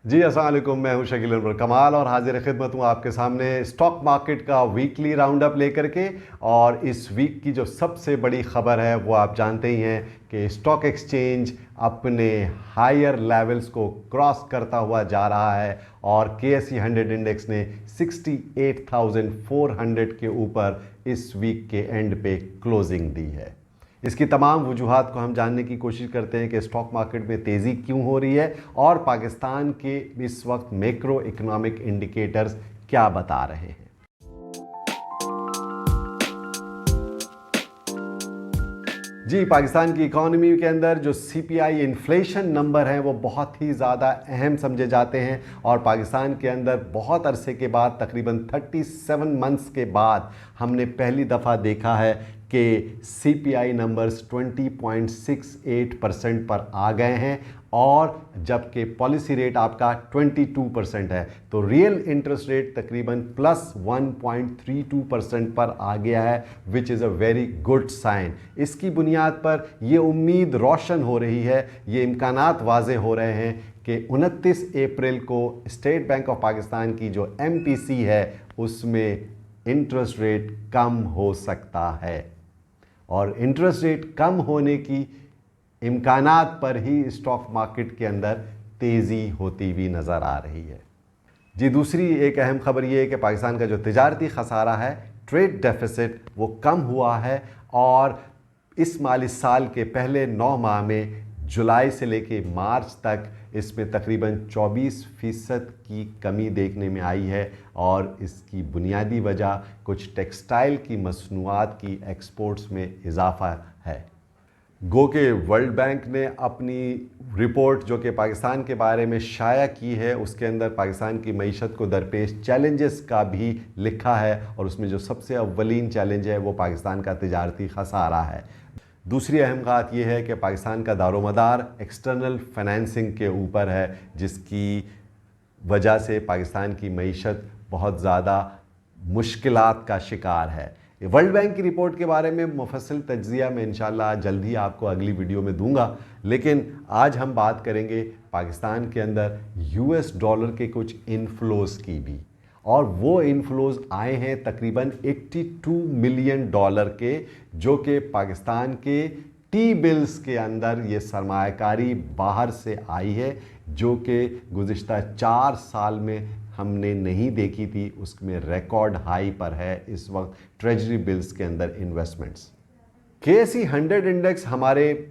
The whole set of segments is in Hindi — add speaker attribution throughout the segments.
Speaker 1: जी अस्सलाम वालेकुम, मैं हूं शकील अनवर कमाल और हाजिर खिदमत हूं आपके सामने स्टॉक मार्केट का वीकली राउंड अप लेकर के। और इस वीक की जो सबसे बड़ी खबर है वो आप जानते ही हैं कि स्टॉक एक्सचेंज अपने हायर लेवल्स को क्रॉस करता हुआ जा रहा है और KSE 100 इंडेक्स ने 68,400 के ऊपर इस वीक के एंड पे क्लोजिंग दी है। इसकी तमाम वजूहात को हम जानने की कोशिश करते हैं कि स्टॉक मार्केट में तेज़ी क्यों हो रही है और पाकिस्तान के इस वक्त मैक्रो इकोनॉमिक इंडिकेटर्स क्या बता रहे हैं। जी, पाकिस्तान की इकॉनमी के अंदर जो CPI इन्फ्लेशन नंबर हैं वो बहुत ही ज़्यादा अहम समझे जाते हैं और पाकिस्तान के अंदर बहुत अरसे के बाद तकरीबन 37 मंथ्स के बाद हमने पहली दफ़ा देखा है कि CPI नंबर्स 20.68% पर आ गए हैं और जबकि पॉलिसी रेट आपका 22% है, तो रियल इंटरेस्ट रेट तकरीबन +1.32% पर आ गया है, which is a very good sign. इसकी बुनियाद पर यह उम्मीद रोशन हो रही है, ये इम्कानात वाज़े हो रहे हैं कि 29 अप्रैल को स्टेट बैंक ऑफ पाकिस्तान की जो MPC है उसमें इंटरेस्ट रेट कम हो सकता है और इंटरेस्ट रेट कम होने की इम्कानात पर ही स्टॉक मार्केट के अंदर तेज़ी होती हुई नज़र आ रही है। जी, दूसरी एक अहम खबर ये है कि पाकिस्तान का जो तिजारती खसारा है, ट्रेड डेफिसिट, वो कम हुआ है और इस माली साल के पहले 9 माह में जुलाई से लेके मार्च तक इसमें तकरीबन 24% की कमी देखने में आई है और इसकी बुनियादी वजह कुछ टेक्सटाइल की मसनूआत की एक्सपोर्ट्स में इजाफा है। गो के वर्ल्ड बैंक ने अपनी रिपोर्ट जो कि पाकिस्तान के बारे में शाया की है उसके अंदर पाकिस्तान की मईशत को दरपेश चैलेंजेस का भी लिखा है और उसमें जो सबसे अव्वलीन चैलेंज है वो पाकिस्तान का तिजारती खसारा है। दूसरी अहम बात यह है कि पाकिस्तान का दारोमदार एक्सटर्नल फाइनेंसिंग के ऊपर है, जिसकी वजह से पाकिस्तान की मईशत बहुत ज़्यादा मुश्किलात का शिकार है। वर्ल्ड बैंक की रिपोर्ट के बारे में मुफस्सल तज्ज़िया मैं इंशाल्लाह जल्द ही आपको अगली वीडियो में दूंगा, लेकिन आज हम बात करेंगे पाकिस्तान के अंदर US डॉलर के कुछ इनफ्लोज़ की भी। और वो इनफ्लोज़ आए हैं तकरीबन $82 मिलियन के, जो कि पाकिस्तान के T-बिल्स के अंदर ये सरमायाकारी बाहर से आई है, जो कि गुज़िश्ता 4 साल में हमने नहीं देखी थी। उसमें रिकॉर्ड हाई पर है इस वक्त ट्रेजरी बिल्स के अंदर इन्वेस्टमेंट्स। KSE 100 इंडेक्स हमारे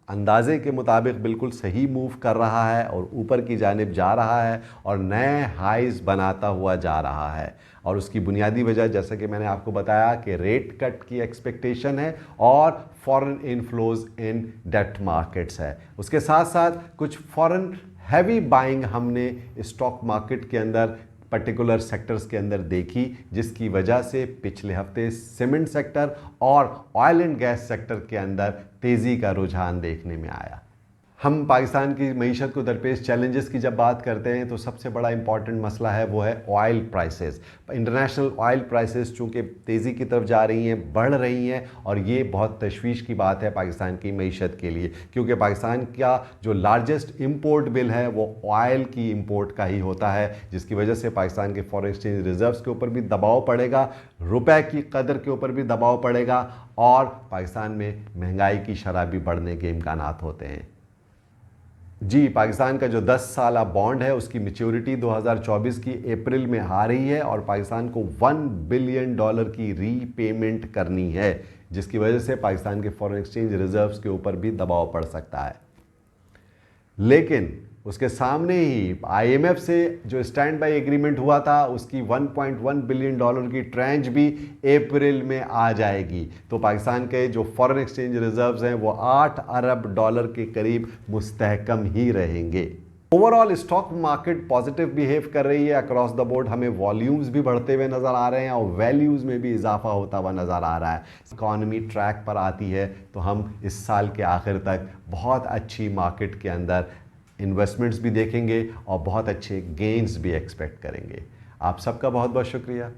Speaker 1: अंदाजे के मुताबिक बिल्कुल सही मूव कर रहा है और ऊपर की जानिब जा रहा है और नए हाइज बनाता हुआ जा रहा है और उसकी बुनियादी वजह, जैसा कि मैंने आपको बताया, कि रेट कट की एक्सपेक्टेशन है और फॉरेन इनफ्लोज इन डेट मार्केट्स है। उसके साथ साथ कुछ फॉरेन हैवी बाइंग हमने स्टॉक मार्केट के अंदर पर्टिकुलर सेक्टर्स के अंदर देखी, जिसकी वजह से पिछले हफ्ते सीमेंट सेक्टर और ऑयल एंड गैस सेक्टर के अंदर तेज़ी का रुझान देखने में आया। हम पाकिस्तान की मईशत को दरपेश चैलेंजेस की जब बात करते हैं तो सबसे बड़ा इंपॉर्टेंट मसला है वो है oil prices. International oil prices चूँकि तेज़ी की तरफ जा रही हैं, बढ़ रही हैं और ये बहुत तशवीश की बात है पाकिस्तान की मईशत के लिए, क्योंकि पाकिस्तान का जो लार्जेस्ट इम्पोर्ट बिल है वो ऑयल की इम्पोर्ट का ही होता है, जिसकी वजह से पाकिस्तान के फॉरेन एक्सचेंज रिजर्व्स के ऊपर भी दबाव पड़ेगा, रुपए की कदर के ऊपर भी दबाव पड़ेगा और पाकिस्तान में महंगाई की शरह भी बढ़ने के इम्कानात होते हैं। जी, पाकिस्तान का जो 10 साला बॉन्ड है उसकी मैच्योरिटी 2024 की अप्रैल में आ रही है और पाकिस्तान को $1 बिलियन की रीपेमेंट करनी है, जिसकी वजह से पाकिस्तान के फॉरेन एक्सचेंज रिजर्व्स के ऊपर भी दबाव पड़ सकता है। लेकिन उसके सामने ही IMF से जो स्टैंड बाई एग्रीमेंट हुआ था उसकी $1.1 बिलियन की ट्रेंच भी अप्रैल में आ जाएगी, तो पाकिस्तान के जो फॉरेन एक्सचेंज रिजर्व्स हैं वो $8 अरब के करीब मुस्तहकम ही रहेंगे। Overall stock market positive behave कर रही है अक्रॉस द बोर्ड। हमें वॉल्यूम्स भी बढ़ते हुए नज़र आ रहे हैं और वैल्यूज़ में भी इजाफा होता हुआ नज़र आ रहा है। इकॉनमी ट्रैक पर आती है तो हम इस साल के आखिर तक बहुत अच्छी मार्केट के अंदर इन्वेस्टमेंट्स भी देखेंगे और बहुत अच्छे गेन्स भी एक्सपेक्ट करेंगे। आप सबका बहुत बहुत शुक्रिया।